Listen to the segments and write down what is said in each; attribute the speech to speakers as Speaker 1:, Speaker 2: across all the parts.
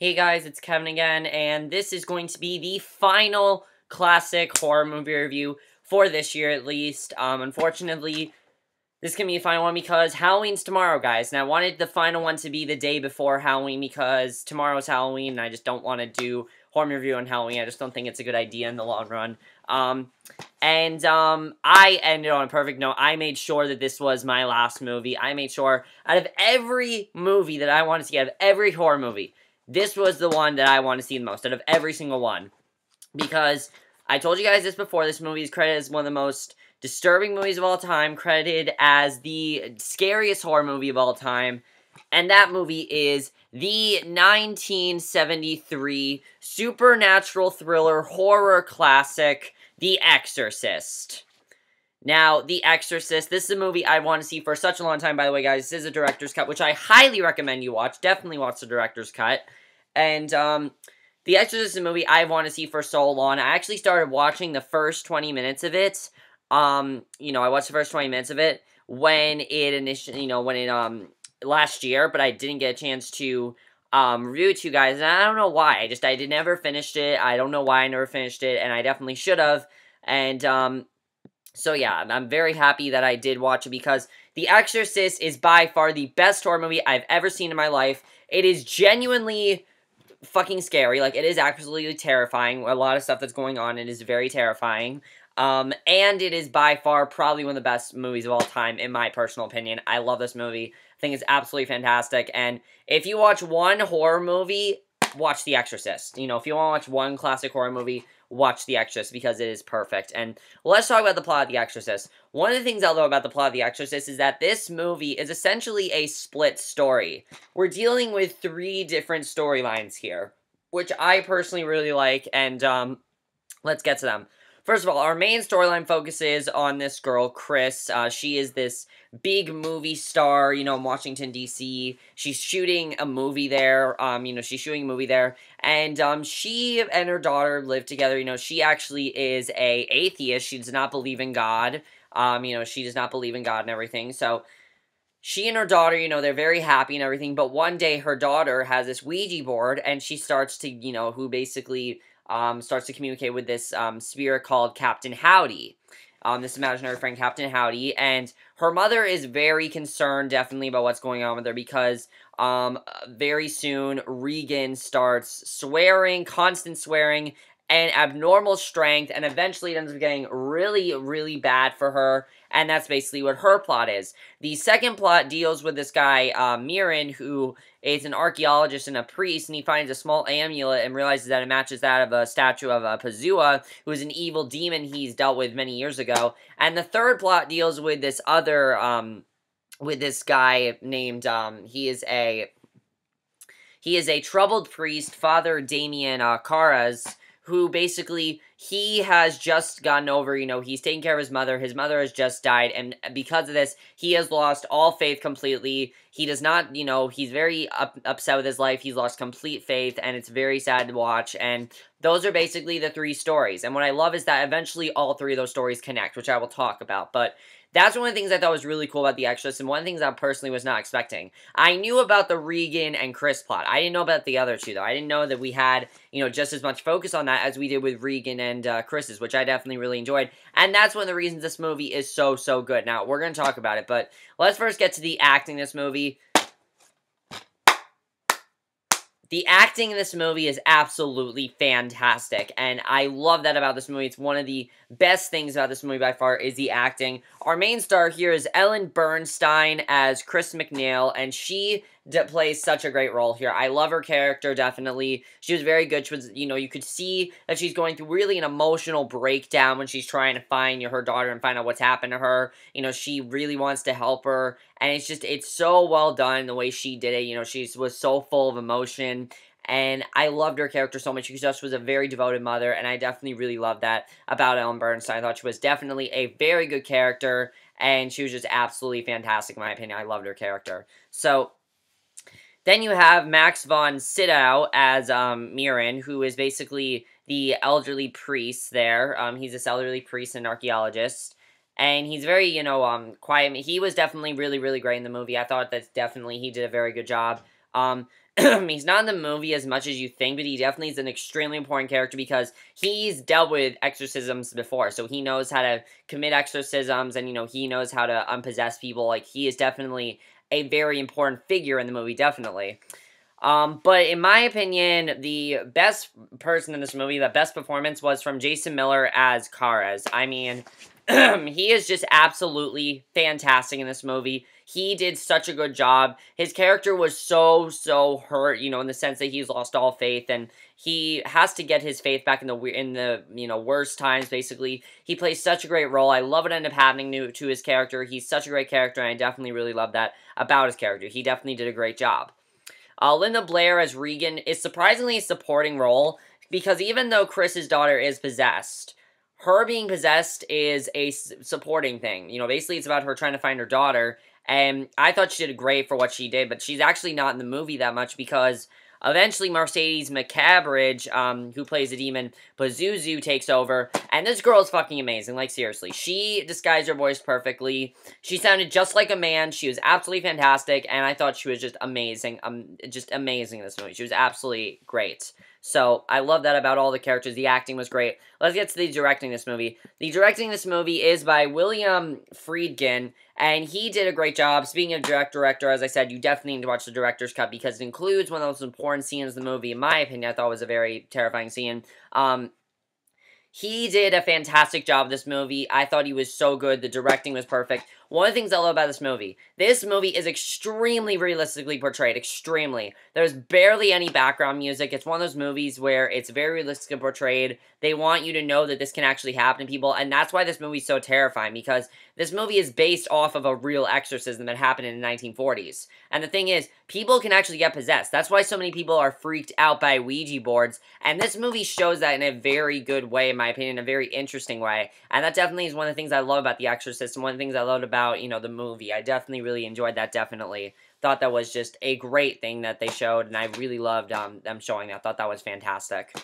Speaker 1: Hey guys, it's Kevin again, and this is going to be the final classic horror movie review for this year at least. Unfortunately, this can be the final one because Halloween's tomorrow, guys, and I wanted the final one to be the day before Halloween because tomorrow's Halloween, and I just don't want to do horror review on Halloween. I just don't think it's a good idea in the long run. I ended on a perfect note. I made sure that this was my last movie. I made sure, out of every movie that I wanted to see, out of every horror movie, this was the one that I want to see the most, out of every single one. Because, I told you guys this before, this movie is credited as one of the most disturbing movies of all time, credited as the scariest horror movie of all time, and that movie is the 1973 supernatural thriller horror classic, The Exorcist. Now, The Exorcist, this is a movie I want to see for such a long time, by the way, guys. This is a director's cut, which I highly recommend you watch. Definitely watch the director's cut. And, The Exorcist is a movie I want to see for so long. I actually started watching the first 20 minutes of it. I watched the first 20 minutes of it when it initially, last year, but I didn't get a chance to review it to you guys, and I don't know why. I never finished it. I don't know why I never finished it, and I definitely should have. And so yeah, I'm very happy that I did watch it because The Exorcist is by far the best horror movie I've ever seen in my life. It is genuinely fucking scary. Like, it is absolutely terrifying. A lot of stuff that's going on. It is very terrifying. And it is by far probably one of the best movies of all time, in my personal opinion. I love this movie. I think it's absolutely fantastic. And if you watch one horror movie, watch The Exorcist. If you want to watch one classic horror movie, watch The Exorcist, because it is perfect. And let's talk about the plot of The Exorcist. One of the things I love about the plot of The Exorcist is that this movie is essentially a split story. We're dealing with 3 different storylines here, which I personally really like, and let's get to them. First of all, our main storyline focuses on this girl, Chris. She is this big movie star, in Washington, D.C. She's shooting a movie there, and she and her daughter live together. She actually is a atheist. She does not believe in God. She does not believe in God and everything, so she and her daughter, they're very happy and everything, but one day her daughter has this Ouija board, and she starts to, who basically starts to communicate with this spirit called Captain Howdy. This imaginary friend, Captain Howdy, and her mother is very concerned, definitely, about what's going on with her, because very soon Regan starts swearing, constant swearing, and abnormal strength, and eventually it ends up getting really, really bad for her, and that's basically what her plot is. The second plot deals with this guy, Mirren, who is an archaeologist and a priest, and he finds a small amulet and realizes that it matches that of a statue of Pazua, who is an evil demon he's dealt with many years ago. And the third plot deals with this other, with this guy named, he is a troubled priest, Father Damien Caras, who basically, he has just gotten over, he's taking care of his mother has just died, and because of this, he has lost all faith completely. He does not, he's very upset with his life, he's lost complete faith, and it's very sad to watch, and those are basically the 3 stories, and what I love is that eventually all 3 of those stories connect, which I will talk about, but that's one of the things I thought was really cool about The Exorcist, and one of the things I personally was not expecting. I knew about the Regan and Chris plot. I didn't know about the other 2, though. I didn't know that we had, just as much focus on that as we did with Regan and Chris's, which I definitely really enjoyed. And that's one of the reasons this movie is so, so good. Now, we're going to talk about it, but let's first get to the acting in this movie. The acting in this movie is absolutely fantastic, and I love that about this movie. It's one of the best things about this movie by far is the acting. Our main star here is Ellen Bernstein as Chris McNeil, and she plays such a great role here. I love her character, definitely. She was very good. She was, you could see that she's going through really an emotional breakdown when she's trying to find her daughter and find out what's happened to her. She really wants to help her, and it's so well done the way she did it. She was so full of emotion, and I loved her character so much. She just was a very devoted mother, and I definitely really loved that about Ellen Bernstein. I thought she was definitely a very good character, and she was just absolutely fantastic in my opinion. I loved her character. So then you have Max von Sydow as Mirren, who is basically the elderly priest there. He's this elderly priest and archaeologist. And he's very, quiet. He was definitely really, really great in the movie. I thought that definitely he did a very good job. He's not in the movie as much as you think, but he definitely is an extremely important character because he's dealt with exorcisms before, so he knows how to commit exorcisms, and, he knows how to unpossess people. Like, he is definitely a very important figure in the movie, definitely. But in my opinion, the best person in this movie, the best performance was from Jason Miller as Karas. I mean, he is just absolutely fantastic in this movie. He did such a good job. His character was so hurt, in the sense that he's lost all faith, and he has to get his faith back in the worst times, basically. He plays such a great role. I love what ended up happening to his character. He's such a great character, and I definitely really love that about his character. He definitely did a great job. Linda Blair as Regan is surprisingly a supporting role, because even though Chris's daughter is possessed, her being possessed is a supporting thing. Basically it's about her trying to find her daughter, and I thought she did great for what she did, but she's actually not in the movie that much because eventually Mercedes McCabbage, who plays the demon Pazuzu, takes over, and this girl is fucking amazing. Like, seriously. She disguised her voice perfectly. She sounded just like a man. She was absolutely fantastic, and I thought she was just amazing. Just amazing in this movie. She was absolutely great. So, I love that about all the characters. The acting was great. Let's get to the directing this movie. The directing this movie is by William Friedkin, and he did a great job. Speaking of director, as I said, you definitely need to watch the director's cut because it includes one of those important scenes in the movie. In my opinion, I thought was a very terrifying scene. He did a fantastic job of this movie. I thought he was so good. The directing was perfect. One of the things I love about this movie is extremely realistically portrayed. Extremely. There's barely any background music. It's one of those movies where it's very realistically portrayed. They want you to know that this can actually happen to people, and that's why this movie is so terrifying, because this movie is based off of a real exorcism that happened in the 1940s. And the thing is, people can actually get possessed. That's why so many people are freaked out by Ouija boards, and this movie shows that in a very good way, in my opinion, a very interesting way. And that definitely is one of the things I love about The Exorcist, and one of the things I loved about, the movie. I definitely really enjoyed that, definitely. Thought that was just a great thing that they showed, and I really loved them showing that. Thought that was fantastic.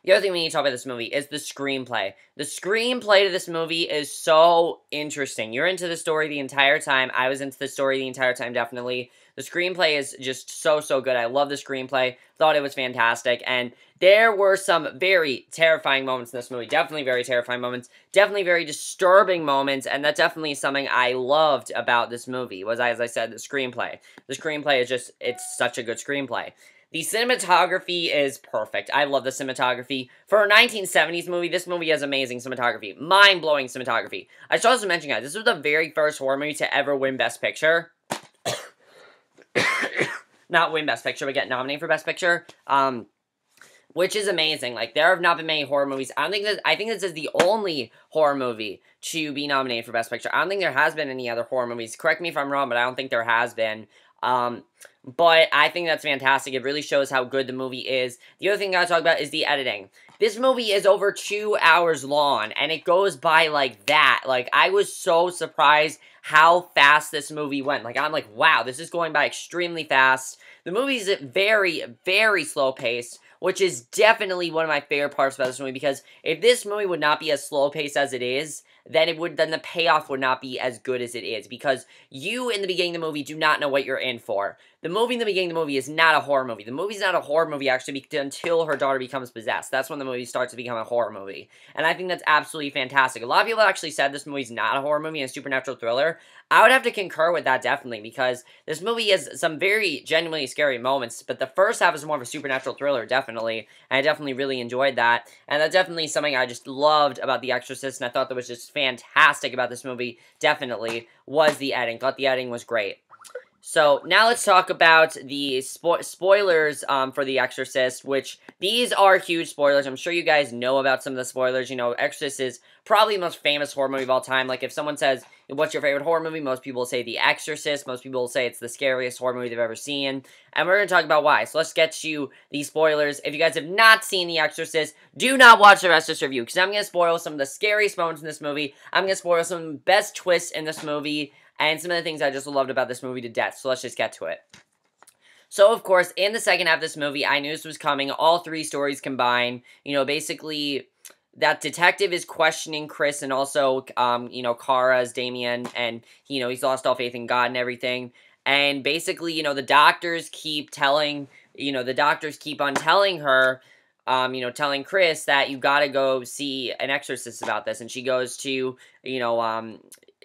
Speaker 1: The other thing we need to talk about this movie is the screenplay. The screenplay to this movie is so interesting. You're into the story the entire time. I was into the story the entire time, definitely. The screenplay is just so good. I love the screenplay. Thought it was fantastic. And there were some very terrifying moments in this movie. Definitely very terrifying moments. Definitely very disturbing moments. And that's definitely something I loved about this movie, was, as I said, the screenplay. The screenplay is just, it's such a good screenplay. The cinematography is perfect. I love the cinematography. For a 1970s movie, this movie has amazing cinematography. Mind-blowing cinematography. I should also mention, guys, this was the very first horror movie to ever win Best Picture. Not win Best Picture, but get nominated for Best Picture. Which is amazing. Like, there have not been many horror movies. I think this is the only horror movie to be nominated for Best Picture. I don't think there has been any other horror movies. Correct me if I'm wrong, but I don't think there has been. But I think that's fantastic. It really shows how good the movie is. The other thing I gotta talk about is the editing. This movie is over 2 hours long, and it goes by like that. Like, I was so surprised how fast this movie went. Like, I'm like, wow, this is going by extremely fast. The movie's very slow-paced, which is definitely one of my favorite parts about this movie, because if this movie would not be as slow-paced as it is, then the payoff would not be as good as it is, because you, in the beginning of the movie, do not know what you're in for. The movie in the beginning of the movie is not a horror movie. The movie's not a horror movie, actually, until her daughter becomes possessed. That's when the movie starts to become a horror movie. And I think that's absolutely fantastic. A lot of people actually said this movie's not a horror movie and a supernatural thriller. I would have to concur with that, definitely, because this movie has some very genuinely scary moments, but the first half is more of a supernatural thriller, definitely, and I definitely really enjoyed that, and that's definitely something I just loved about The Exorcist, and I thought that was just fantastic about this movie, definitely, was the editing. Thought the editing was great. So, now let's talk about the spoilers for The Exorcist, which, these are huge spoilers. I'm sure you guys know about some of the spoilers. Exorcist is probably the most famous horror movie of all time. Like, if someone says, what's your favorite horror movie? Most people will say The Exorcist. Most people will say it's the scariest horror movie they've ever seen. And we're going to talk about why. So, let's get you these spoilers. If you guys have not seen The Exorcist, do not watch the rest of this review, because I'm going to spoil some of the scariest moments in this movie. I'm going to spoil some of the best twists in this movie, and some of the things I just loved about this movie to death. So let's just get to it. So, of course, in the second half of this movie, I knew this was coming. All three stories combined. Basically, that detective is questioning Chris and also, Kara's Damien. And, he's lost all faith in God and everything. And basically, you know, the doctors keep telling, you know, the doctors keep on telling her, you know, telling Chris that you gotta go see an exorcist about this. And she goes to, you know,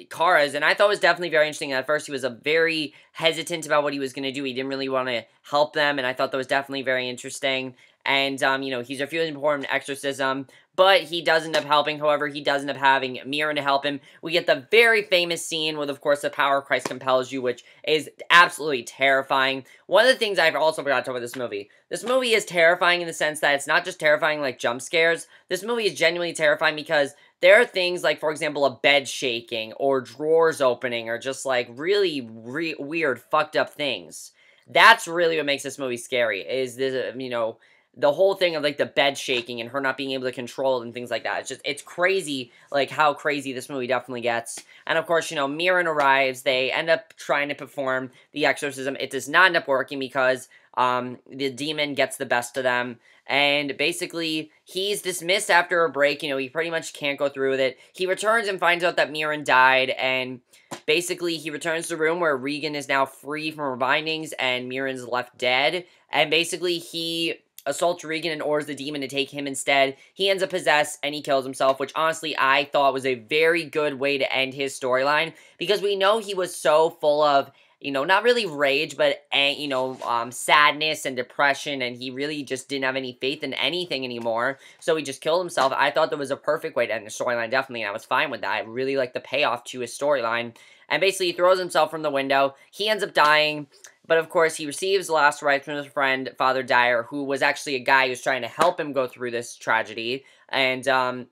Speaker 1: Kara's, and I thought it was definitely very interesting. At first, he was a very hesitant about what he was going to do. He didn't really want to help them, and I thought that was definitely very interesting. And, you know, he's refusing to perform an exorcism, but he does end up helping. However, he does end up having Mirren to help him. We get the very famous scene with, of course, the power of Christ compels you, which is absolutely terrifying. One of the things I've also forgot to talk about this movie is terrifying in the sense that it's not just terrifying like jump scares. This movie is genuinely terrifying because there are things like, for example, a bed shaking or drawers opening or just like really weird, fucked up things. That's really what makes this movie scary, is this, you know, the whole thing of like the bed shaking and her not being able to control it and things like that. It's crazy, like how crazy this movie definitely gets. And of course, you know, Mirren arrives. They end up trying to perform the exorcism. It does not end up working because the demon gets the best of them. And basically, he's dismissed after a break. You know, he pretty much can't go through with it. He returns and finds out that Mirren died. And basically, he returns to the room where Regan is now free from her bindings and Mirren's left dead. And basically, he assaults Regan and orders the demon to take him instead. He ends up possessed and he kills himself, which honestly I thought was a very good way to end his storyline, because we know he was so full of, you know, not really rage, but, you know, sadness and depression, and he really just didn't have any faith in anything anymore, so he just killed himself. I thought that was a perfect way to end the storyline, definitely, and I was fine with that. I really liked the payoff to his storyline, and basically he throws himself from the window. He ends up dying, but of course he receives the last rites from his friend, Father Dyer, who was actually a guy who's trying to help him go through this tragedy, and,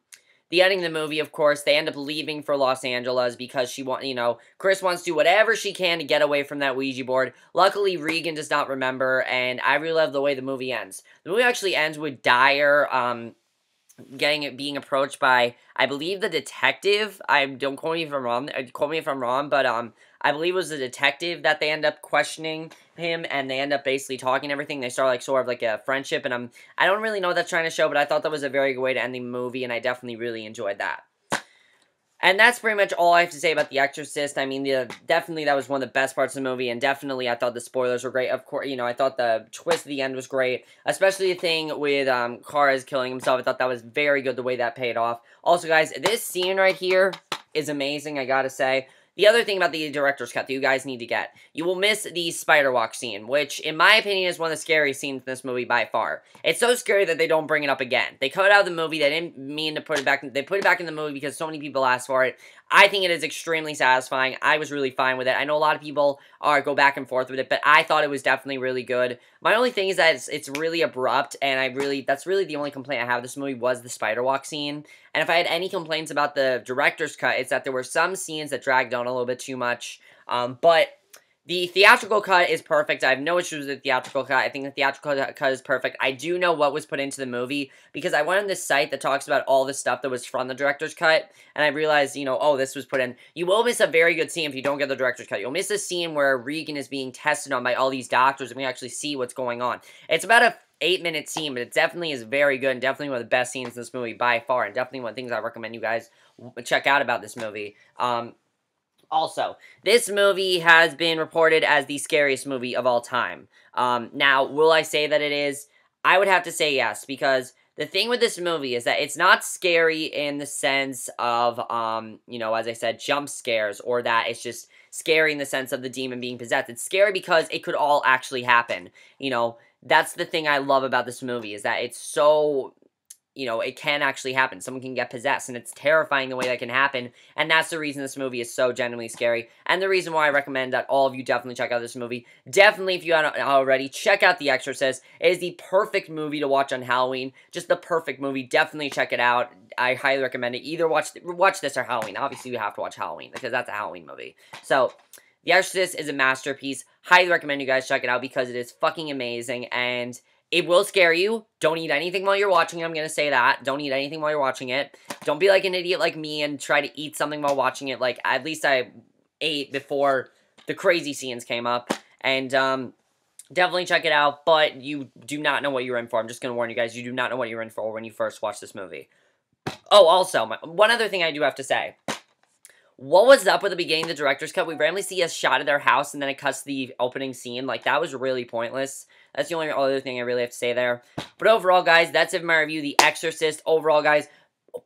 Speaker 1: the ending of the movie, of course, they end up leaving for Los Angeles because you know, Chris wants to do whatever she can to get away from that Ouija board. Luckily, Regan does not remember, and I really love the way the movie ends. The movie actually ends with Dyer, being approached by, I believe, the detective. Don't quote me if I'm wrong, but, I believe it was the detective that they end up questioning him, and they end up basically talking everything. They start, like, sort of like a friendship, and I don't really know what that's trying to show, but I thought that was a very good way to end the movie, and I definitely really enjoyed that. And that's pretty much all I have to say about The Exorcist. I mean, definitely that was one of the best parts of the movie, and definitely I thought the spoilers were great. Of course, you know, I thought the twist at the end was great, especially the thing with Kara's killing himself. I thought that was very good, the way that paid off. Also, guys, this scene right here is amazing, I gotta say. The other thing about the director's cut that you guys need to get, you will miss the spider walk scene, which, in my opinion, is one of the scariest scenes in this movie by far. It's so scary that they don't bring it up again. They cut it out of the movie. They didn't mean to put it back. They put it back in the movie because so many people asked for it. I think it is extremely satisfying. I was really fine with it. I know a lot of people go back and forth with it, but I thought it was definitely really good. My only thing is that it's really abrupt, and that's really the only complaint I have with this movie was the spider walk scene. And if I had any complaints about the director's cut, it's that there were some scenes that dragged on a little bit too much. But the theatrical cut is perfect. I have no issues with the theatrical cut. I think the theatrical cut is perfect. I do know what was put into the movie because I went on this site that talks about all the stuff that was from the director's cut, and I realized, you know, oh, this was put in. You will miss a very good scene if you don't get the director's cut. You'll miss a scene where Regan is being tested on by all these doctors, and we actually see what's going on. It's about a 8-minute scene, but it definitely is very good, and definitely one of the best scenes in this movie by far, and definitely one of the things I recommend you guys check out about this movie. Also, this movie has been reported as the scariest movie of all time. Now, will I say that it is? I would have to say yes, because the thing with this movie is that it's not scary in the sense of, you know, as I said, jump scares, or that it's just scary in the sense of the demon being possessed. It's scary because it could all actually happen. You know, that's the thing I love about this movie, is that it's so, you know, it can actually happen. Someone can get possessed, and it's terrifying the way that can happen, and that's the reason this movie is so genuinely scary, and the reason why I recommend that all of you definitely check out this movie. Definitely, if you haven't already, check out The Exorcist. It is the perfect movie to watch on Halloween. Just the perfect movie. Definitely check it out. I highly recommend it. Either watch this or Halloween. Obviously, you have to watch Halloween, because that's a Halloween movie. So, The Exorcist is a masterpiece. Highly recommend you guys check it out, because it is fucking amazing, and it will scare you. Don't eat anything while you're watching it. I'm going to say that. Don't eat anything while you're watching it. Don't be like an idiot like me and try to eat something while watching it. Like, at least I ate before the crazy scenes came up. And, definitely check it out. But you do not know what you're in for. I'm just going to warn you guys. You do not know what you're in for when you first watch this movie. Oh, also, one other thing I do have to say. what was up with the beginning of the director's cut? We randomly see a shot of their house, and then it cuts to the opening scene. Like, that was really pointless. That's the only other thing I really have to say there. But overall, guys, that's it for my review, The Exorcist. Overall, guys,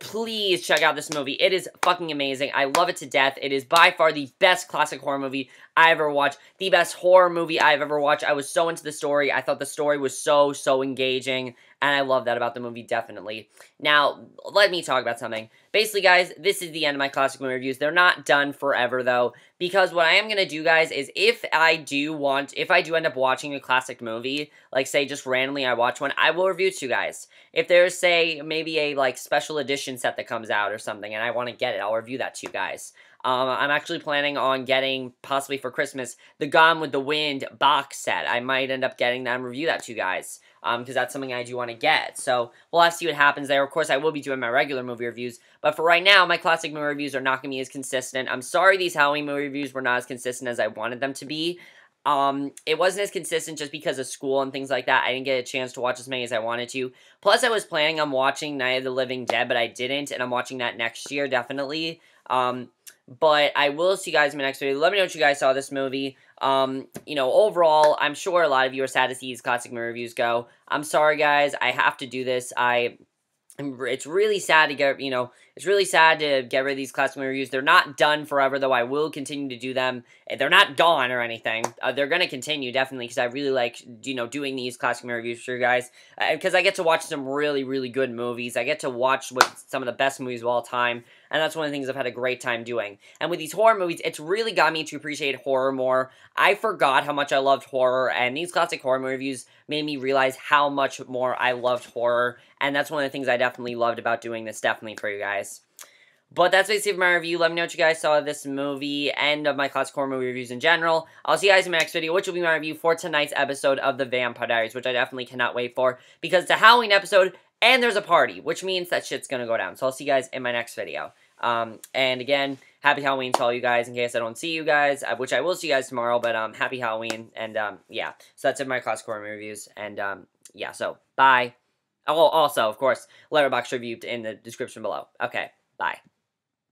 Speaker 1: please check out this movie. It is fucking amazing. I love it to death. It is by far the best classic horror movie I ever watched. The best horror movie I've ever watched. I was so into the story. I thought the story was so engaging. And I love that about the movie, definitely. Now, let me talk about something. Basically, guys, this is the end of my classic movie reviews. They're not done forever, though. Because what I am going to do, guys, is if I do end up watching a classic movie, like, say, just randomly I watch one, I will review it to you guys. If there's, say, maybe a, like, special edition set that comes out or something, and I want to get it, I'll review that to you guys. I'm actually planning on getting, possibly for Christmas, the Gone with the Wind box set. I might end up getting that and review that to you guys, because that's something I do want to get. So, we'll have to see what happens there. Of course, I will be doing my regular movie reviews, but for right now, my classic movie reviews are not going to be as consistent. I'm sorry these Halloween movie reviews were not as consistent as I wanted them to be. It wasn't as consistent just because of school and things like that. I didn't get a chance to watch as many as I wanted to. Plus, I was planning on watching Night of the Living Dead, but I didn't, and I'm watching that next year, definitely. But I will see you guys in my next video. Let me know what you guys saw of this movie. You know, overall, I'm sure a lot of you are sad to see these classic movie reviews go. I'm sorry, guys. I have to do this. It's really sad to get, it's really sad to get rid of these classic movie reviews. They're not done forever, though. I will continue to do them. They're not gone or anything. They're going to continue, definitely, because I really like, doing these classic movie reviews for you guys. Because I get to watch some really, really good movies. I get to watch some of the best movies of all time. And that's one of the things I've had a great time doing. And with these horror movies, it's really got me to appreciate horror more. I forgot how much I loved horror, and these classic horror movie reviews made me realize how much more I loved horror. And that's one of the things I definitely loved about doing this, definitely, for you guys. But that's basically my review. Let me know what you guys saw of this movie and of my classic horror movie reviews in general. I'll see you guys in my next video, which will be my review for tonight's episode of The Vampire Diaries, which I definitely cannot wait for, because it's a Halloween episode, and there's a party, which means that shit's gonna go down. So I'll see you guys in my next video. And again, happy Halloween to all you guys, in case I don't see you guys, which I will see you guys tomorrow, but, happy Halloween, and, yeah. So that's it for my classic horror movie reviews, and, yeah, so, bye. Oh, also, of course, Letterboxd review in the description below. Okay, bye.